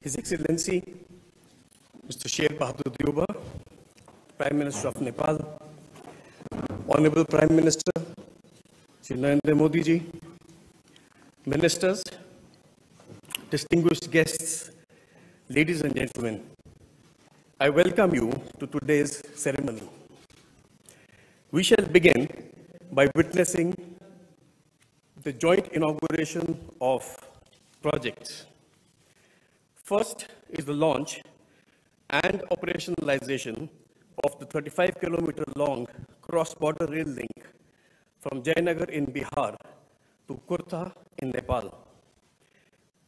His Excellency, Mr. Sher Bahadur Deuba, Prime Minister of Nepal, Honorable Prime Minister, Shri Narendra Modi ji, Ministers, distinguished guests, ladies and gentlemen, I welcome you to today's ceremony. We shall begin by witnessing the joint inauguration of projects. First is the launch and operationalization of the 35-kilometer long cross-border rail link from Jayanagar in Bihar to Kurtha in Nepal.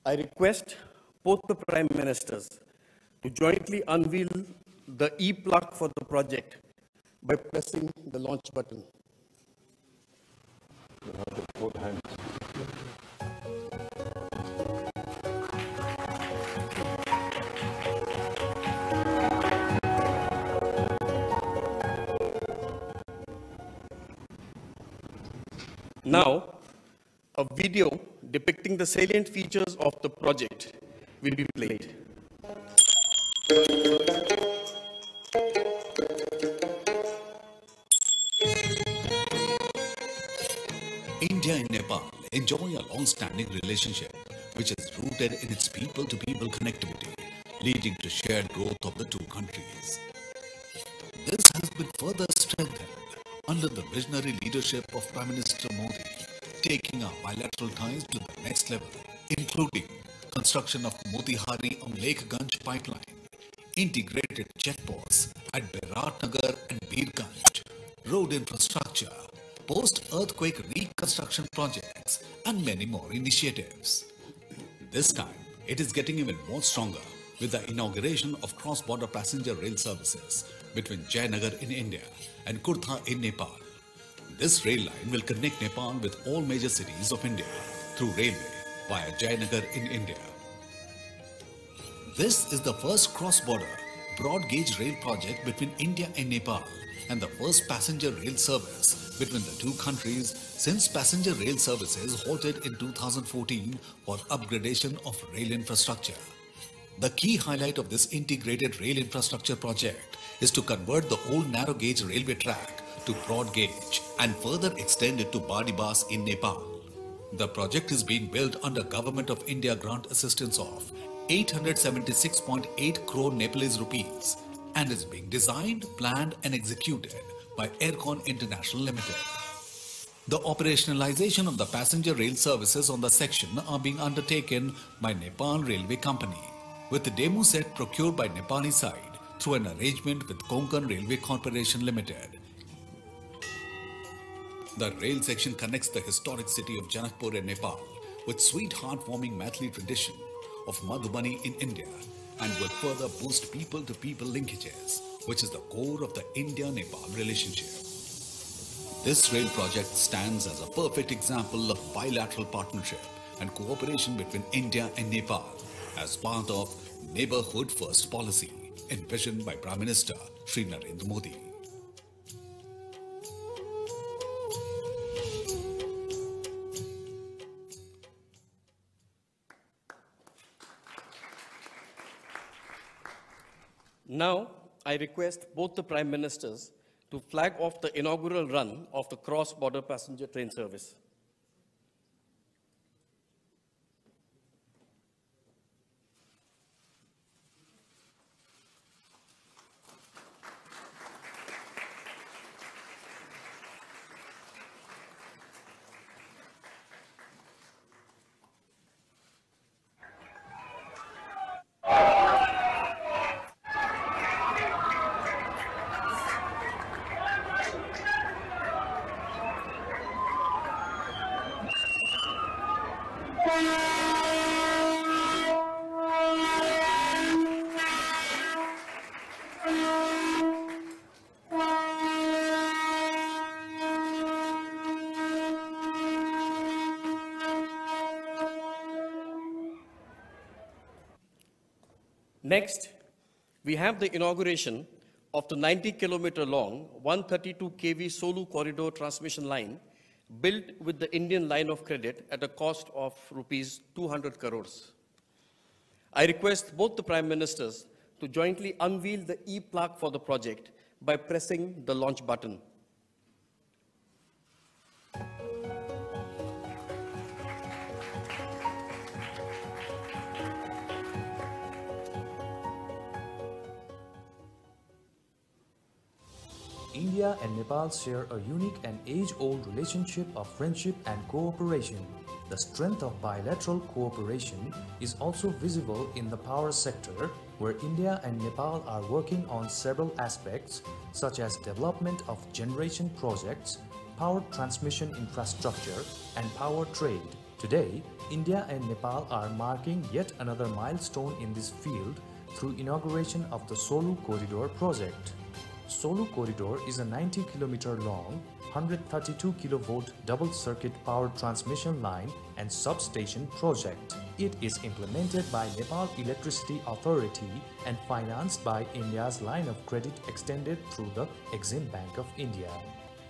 I request both the Prime Ministers to jointly unveil the e-plug for the project by pressing the launch button. You have to put hands. Now, a video depicting the salient features of the project will be played. India and Nepal enjoy a long-standing relationship which is rooted in its people-to-people connectivity, leading to shared growth of the two countries. This has been further strengthened under the visionary leadership of Prime Minister Modi, taking our bilateral ties to the next level, including construction of Motihari on Lake Ganj pipeline, integrated checkposts at Biratnagar and Birganj, road infrastructure, post-earthquake reconstruction projects, and many more initiatives. This time, it is getting even more stronger with the inauguration of cross-border passenger rail services between Jayanagar in India and Kurtha in Nepal. This rail line will connect Nepal with all major cities of India through railway via Jayanagar in India. This is the first cross-border broad-gauge rail project between India and Nepal and the first passenger rail service between the two countries since passenger rail services halted in 2014 for upgradation of rail infrastructure. The key highlight of this integrated rail infrastructure project is to convert the old narrow gauge railway track to broad gauge and further extend it to Badibas in Nepal. The project is being built under Government of India grant assistance of 876.8 crore Nepalese rupees and is being designed, planned and executed by Aircon International Limited. The operationalization of the passenger rail services on the section are being undertaken by Nepal Railway Company, with the demo set procured by Nepali side through an arrangement with Konkan Railway Corporation Limited. The rail section connects the historic city of Janakpur in Nepal with sweet heartwarming Maithili tradition of Madhubani in India and will further boost people-to-people linkages, which is the core of the India-Nepal relationship. This rail project stands as a perfect example of bilateral partnership and cooperation between India and Nepal as part of Neighborhood First policy envisioned by Prime Minister Shri Narendra Modi. Now, I request both the Prime Ministers to flag off the inaugural run of the cross-border passenger train service. Next, we have the inauguration of the 90-kilometer long 132 kV Solu corridor transmission line built with the Indian line of credit at a cost of rupees 200 crores. I request both the Prime Ministers to jointly unveil the e-plaque for the project by pressing the launch button. India and Nepal share a unique and age-old relationship of friendship and cooperation. The strength of bilateral cooperation is also visible in the power sector, where India and Nepal are working on several aspects, such as development of generation projects, power transmission infrastructure, and power trade. Today, India and Nepal are marking yet another milestone in this field through inauguration of the Solu Corridor project. Solu Corridor is a 90-kilometer long, 132 kilovolt double-circuit power transmission line and substation project. It is implemented by Nepal Electricity Authority and financed by India's line of credit extended through the Exim Bank of India.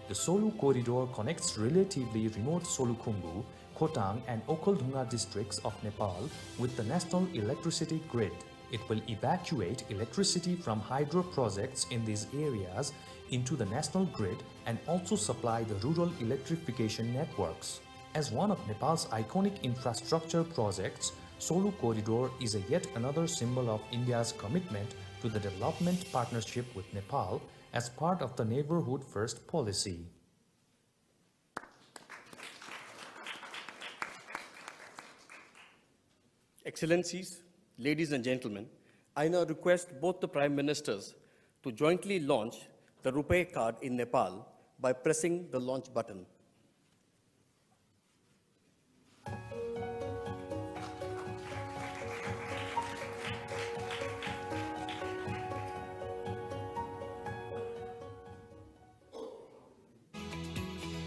The Solu Corridor connects relatively remote Solukhumbu, Khotang and Okhaldhunga districts of Nepal with the national electricity grid. It will evacuate electricity from hydro projects in these areas into the national grid and also supply the rural electrification networks. As one of Nepal's iconic infrastructure projects, Solu Corridor is yet another symbol of India's commitment to the development partnership with Nepal as part of the Neighborhood First policy. Excellencies, ladies and gentlemen, I now request both the Prime Ministers to jointly launch the RuPay card in Nepal by pressing the launch button.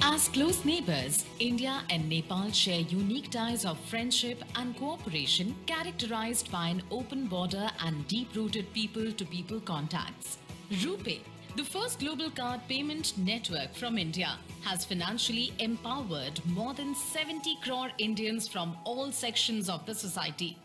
As close neighbors, India and Nepal share unique ties of friendship and cooperation characterized by an open border and deep-rooted people-to-people contacts. RuPay, the first global card payment network from India, has financially empowered more than 70 crore Indians from all sections of the society.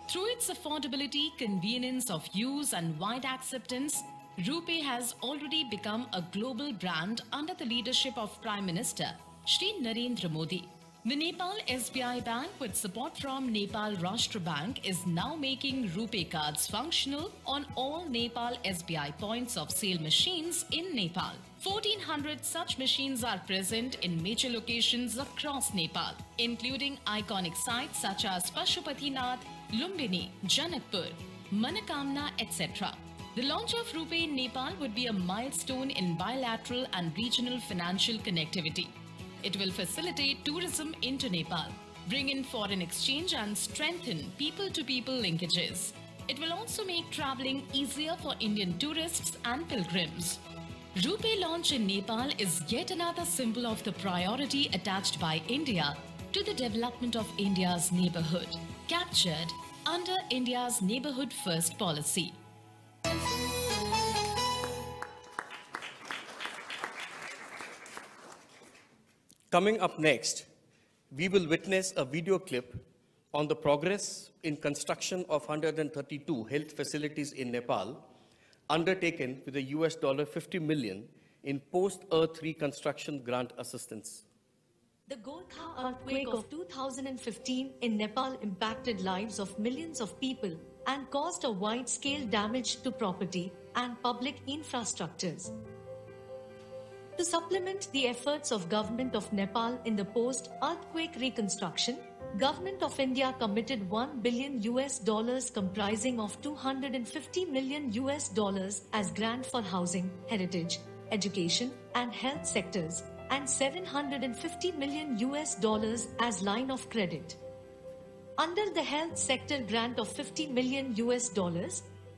Through its affordability, convenience of use and wide acceptance, RuPay has already become a global brand under the leadership of Prime Minister Shri Narendra Modi. The Nepal SBI Bank, with support from Nepal Rashtra Bank, is now making RuPay cards functional on all Nepal SBI points of sale machines in Nepal. 1,400 such machines are present in major locations across Nepal, including iconic sites such as Pashupatinath, Lumbini, Janakpur, Manakamna, etc. The launch of RuPay in Nepal would be a milestone in bilateral and regional financial connectivity. It will facilitate tourism into Nepal, bring in foreign exchange and strengthen people-to-people linkages. It will also make traveling easier for Indian tourists and pilgrims. RuPay launch in Nepal is yet another symbol of the priority attached by India to the development of India's neighborhood, captured under India's Neighborhood First policy. Coming up next, we will witness a video clip on the progress in construction of 132 health facilities in Nepal, undertaken with a US $50 million in post-Earth reconstruction grant assistance. The Gorkha earthquake of 2015 in Nepal impacted lives of millions of people and caused a wide-scale damage to property and public infrastructures. To supplement the efforts of Government of Nepal in the post-earthquake reconstruction, Government of India committed $1 billion comprising of $250 million as grant for housing, heritage, education and health sectors, and $750 million as line of credit. Under the health sector grant of $50 million,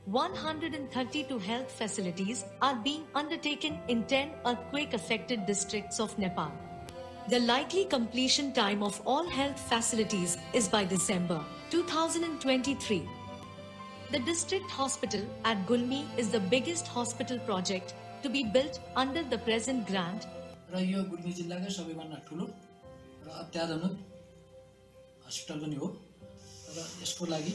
132 health facilities are being undertaken in 10 earthquake-affected districts of Nepal. The likely completion time of all health facilities is by December 2023. The district hospital at Gulmi is the biggest hospital project to be built under the present grant. र यो गुल्मी जिल्लाकै सबैभन्दा ठुलो र अत्याधुनिक hospital पनि हो र यसको लागि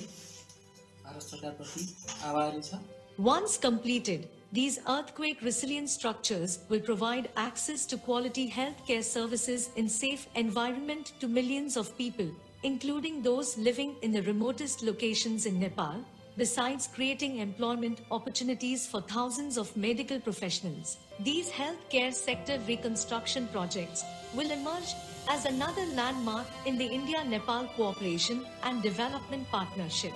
भारत सरकारप्रति आभारी छ। Once completed, these earthquake resilient structures will provide access to quality healthcare services in safe environment to millions of people, including those living in the remotest locations in Nepal, besides creating employment opportunities for thousands of medical professionals. These healthcare sector reconstruction projects will emerge as another landmark in the India-Nepal cooperation and development partnership.